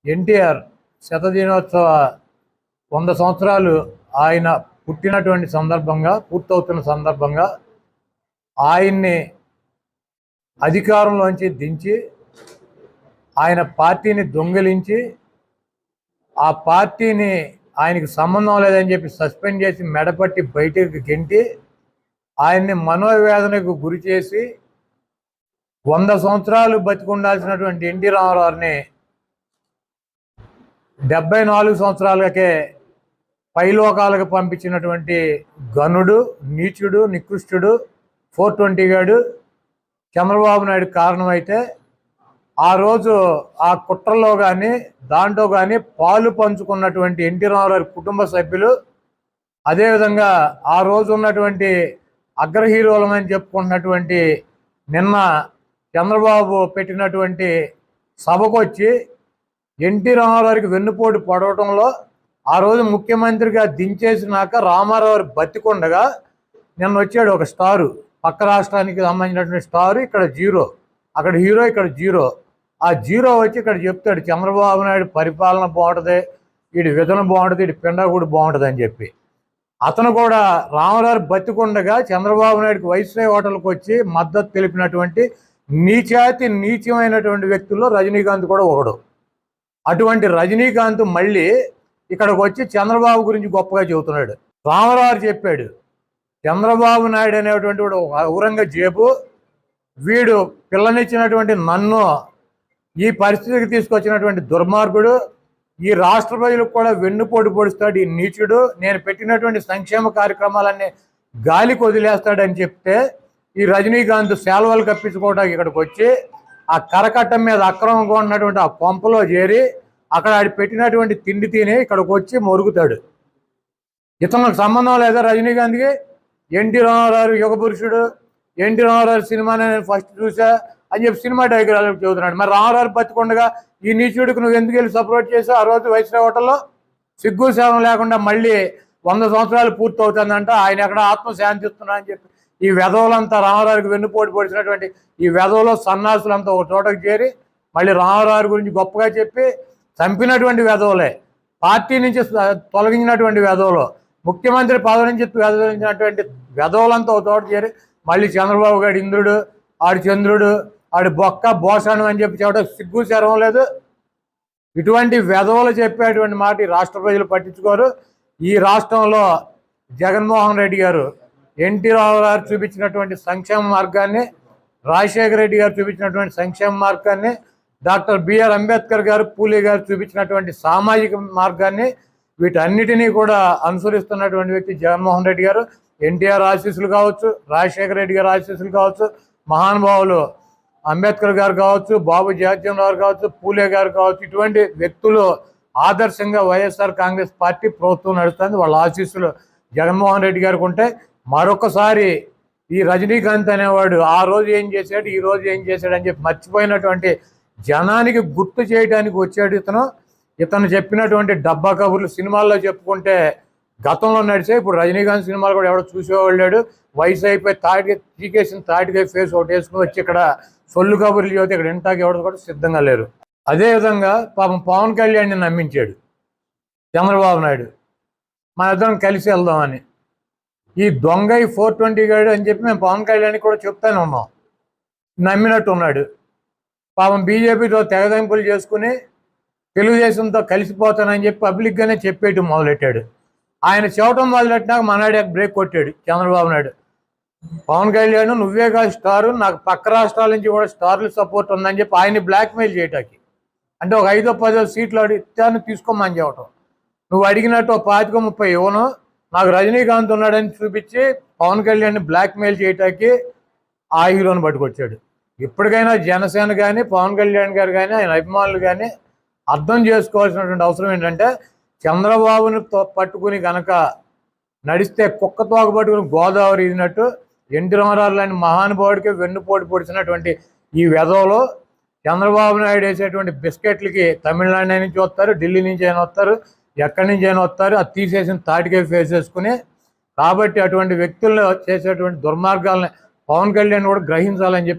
ఎన్టీఆర్ శతదినోత్సవ 100 సంవత్సరాలు ఆయన పుట్టినటువంటి సందర్భంగా పూర్తవుతున్న సందర్భంగా ఆయన్ని అధికారంలోంచి దించి ఆయన పార్టీని దొంగిలించి ఆ పార్టీని ఆయనకి సంబంధం లేదని చెప్పి సస్పెండ్ చేసి మెడపట్టి బయటకు గెంటి ఆయన్ని మనోవేదనకు గురి చేసి 100 సంవత్సరాలు బతికుండాల్సినటువంటి ఎన్టీ రామారావుని 74 సంవత్సరాలకే పైలోకాలకు పంపించినటువంటి గనుడు, నీచుడు, నికృష్టుడు 420 గాడు చంద్రబాబు నాయుడు కారణమైతే ఆ రోజు ఆ కుట్రలో కానీ దాంట్లో కానీ పాలు పంచుకున్నటువంటి ఎన్టీ రామారావు కుటుంబ సభ్యులు, అదేవిధంగా ఆ రోజు ఉన్నటువంటి అగ్ర హీరోలమని చెప్పుకున్నటువంటి నిన్న చంద్రబాబు పెట్టినటువంటి సభకు వచ్చి ఎన్టీ రామారావుకి వెన్నుపోటు పడవటంలో ఆ రోజు ముఖ్యమంత్రిగా దించేసినాక రామారావు బతికొండగా నిన్న వచ్చాడు ఒక స్టారు, పక్క రాష్ట్రానికి సంబంధించినటువంటి స్టారు, ఇక్కడ జీరో, అక్కడ హీరో, ఇక్కడ జీరో. ఆ జీరో వచ్చి ఇక్కడ చెప్తాడు చంద్రబాబు నాయుడు పరిపాలన బాగుంటుంది, వీడి విధన బాగుంటుంది, వీడి పిండగుడు బాగుంటుంది అని చెప్పి. అతను కూడా రామారావు బతికొండగా చంద్రబాబు నాయుడుకి వైస్రాయ్ హోటల్కి వచ్చి మద్దతు తెలిపినటువంటి నీచమైనటువంటి వ్యక్తుల్లో రజనీకాంత్ కూడా ఒకడు. అటువంటి రజనీకాంత్ మళ్ళీ ఇక్కడికి వచ్చి చంద్రబాబు గురించి గొప్పగా చెబుతున్నాడు. రామారావు చెప్పాడు చంద్రబాబు నాయుడు అనేటువంటి వాడు ఔరంగజేబు, వీడు పిల్లనిచ్చినటువంటి నన్ను ఈ పరిస్థితికి తీసుకొచ్చినటువంటి దుర్మార్గుడు, ఈ రాష్ట్ర ప్రజలకు కూడా వెన్నుపోటు పొడుస్తాడు ఈ నీచుడు, నేను పెట్టినటువంటి సంక్షేమ కార్యక్రమాలన్నీ గాలికి వదిలేస్తాడని చెప్తే ఈ రజనీకాంత్ సేలవలు కప్పించుకోవడానికి ఇక్కడికి వచ్చి ఆ కరకట్టం మీద అక్రమంగా ఉన్నటువంటి ఆ పంపలో చేరి అక్కడ ఆడి పెట్టినటువంటి తిండి తిని ఇక్కడికి వచ్చి మొరుగుతాడు. ఇతనికి సంబంధం లేదా రజనీకాంత్కి? ఎన్టీ రామారావు యుగ పురుషుడు, ఎన్టీ రామారావు సినిమాని నేను ఫస్ట్ చూసా అని చెప్పి సినిమా డైగ్రామ్ చెబుతున్నాడు. మరి రామారావు బతికొండగా ఈ నీచుడికి నువ్వు ఎందుకు వెళ్ళి సపోర్ట్ చేసావు? ఆ రోజు వైస్రాయ్ హోటల్లో సిగ్గు సేవం లేకుండా మళ్ళీ 100 సంవత్సరాలు పూర్తి అవుతుందంట, ఆయన ఎక్కడ ఆత్మశాంతిస్తున్నా అని చెప్పి ఈ వెధవులంతా రామారావుకి వెన్నుపోటు పొడిచినటువంటి ఈ వెధవులో సన్నాసులంతా ఒక చోటకు చేరి మళ్ళీ రామారావు గురించి గొప్పగా చెప్పి చంపినటువంటి వెధవులే, పార్టీ నుంచి తొలగించినటువంటి వెధవులు, ముఖ్యమంత్రి పదవి నుంచి తొలగించినటువంటి వెధవులంతా ఒక చోట చేరి మళ్ళీ చంద్రబాబు గారు ఇంద్రుడు, ఆడు చంద్రుడు, ఆడు బొక్క బోసాను అని చెప్పి చెప్పడం సిగ్గు శరం లేదు. ఇటువంటి వెధవులు చెప్పేటువంటి మాట ఈ రాష్ట్ర ప్రజలు పట్టించుకోరు. ఈ రాష్ట్రంలో జగన్మోహన్ రెడ్డి గారు ఎన్టీ రావు గారు చూపించినటువంటి సంక్షేమ మార్గాన్ని, రాజశేఖర రెడ్డి గారు చూపించినటువంటి సంక్షేమ మార్గాన్ని, డాక్టర్ బిఆర్ అంబేద్కర్ గారు, పూలే గారు చూపించినటువంటి సామాజిక మార్గాన్ని, వీటన్నిటినీ కూడా అనుసరిస్తున్నటువంటి వ్యక్తి జగన్మోహన్ రెడ్డి గారు. ఎన్టీఆర్ ఆశీస్సులు కావచ్చు, రాజశేఖర రెడ్డి గారు ఆశీస్సులు కావచ్చు, మహానుభావులు అంబేద్కర్ గారు కావచ్చు, బాబు జగజ్జీవన్ కావచ్చు, పూలే గారు కావచ్చు, ఇటువంటి వ్యక్తులు ఆదర్శంగా వైఎస్ఆర్ కాంగ్రెస్ పార్టీ ప్రభుత్వం నడుస్తుంది. వాళ్ళ ఆశీస్సులు జగన్మోహన్ రెడ్డి గారికి ఉంటే మరొకసారి ఈ రజనీకాంత్ అనేవాడు ఆ రోజు ఏం చేశాడు, ఈ రోజు ఏం చేశాడు అని చెప్పి మర్చిపోయినటువంటి జనానికి గుర్తు చేయడానికి వచ్చాడు ఇతను చెప్పినటువంటి డబ్బా కబుర్లు సినిమాల్లో చెప్పుకుంటే గతంలో నడిచే, ఇప్పుడు రజనీకాంత్ సినిమాలు కూడా ఎవడో చూసేవాళ్ళాడు. వయసు అయిపోయి చీకేసిన తాటికాయ ఫేస్ ఒకటి వేసుకుని వచ్చి ఇక్కడ సొల్లు కబుర్లు చదివితే ఇక్కడ ఇంటాకి ఎవరు కూడా సిద్ధంగా లేరు. అదేవిధంగా పాపం పవన్ కళ్యాణ్ని నమ్మించాడు చంద్రబాబు నాయుడు, మన ఇద్దరం కలిసి వెళ్దామని. ఈ దొంగ 420 గాడు అని చెప్పి మేము పవన్ కళ్యాణ్కి కూడా చెప్తానే ఉన్నాం, నమ్మినట్టు ఉన్నాడు. పాపం బీజేపీతో తెగదెంపులు చేసుకుని తెలుగుదేశంతో కలిసిపోతానని చెప్పి పబ్లిక్గానే చెప్పేయటం మొదలెట్టాడు. ఆయన చెప్పడం మొదలెట్టినాక మనాడు బ్రేక్ కొట్టాడు చంద్రబాబు నాయుడు. పవన్ కళ్యాణ్ నువ్వే కాదు స్టారు, నాకు పక్క రాష్ట్రాల నుంచి కూడా స్టార్లు సపోర్ట్ ఉందని చెప్పి ఆయన్ని బ్లాక్మెయిల్ చేయటానికి, అంటే ఒక 5-10 సీట్లు అడిగితే తీసుకోమని చెప్పటం. నువ్వు అడిగినట్టు 25-30 ఇవ్వను, నాకు రజనీకాంత్ ఉన్నాడని చూపించి పవన్ కళ్యాణ్ని బ్లాక్మెయిల్ చేయటానికి ఆ హీరోని పట్టుకొచ్చాడు. ఇప్పటికైనా జనసేన కానీ పవన్ కళ్యాణ్ గారు కానీ ఆయన అభిమానులు కానీ అర్థం చేసుకోవాల్సినటువంటి అవసరం ఏంటంటే, చంద్రబాబుని పట్టుకుని కనుక నడిస్తే కుక్క తోక పట్టుకుని గోదావరి ఇదినట్టు ఎన్టీ రామారావు లాంటి మహానుభావుడికి వెన్నుపోటు పొడిచినటువంటి ఈ వెధవలో చంద్రబాబు నాయుడు వేసేటువంటి బిస్కెట్లకి తమిళనాడు నుంచి వస్తారు, ఢిల్లీ నుంచి అయినా వస్తారు, ఎక్కడి నుంచి అయినా వస్తారు, అది తీసేసిన తాటికే ఫేస్ చేసుకుని. కాబట్టి అటువంటి వ్యక్తుల్లో చేసేటువంటి దుర్మార్గాలని పవన్ కళ్యాణ్ కూడా గ్రహించాలని చెప్పి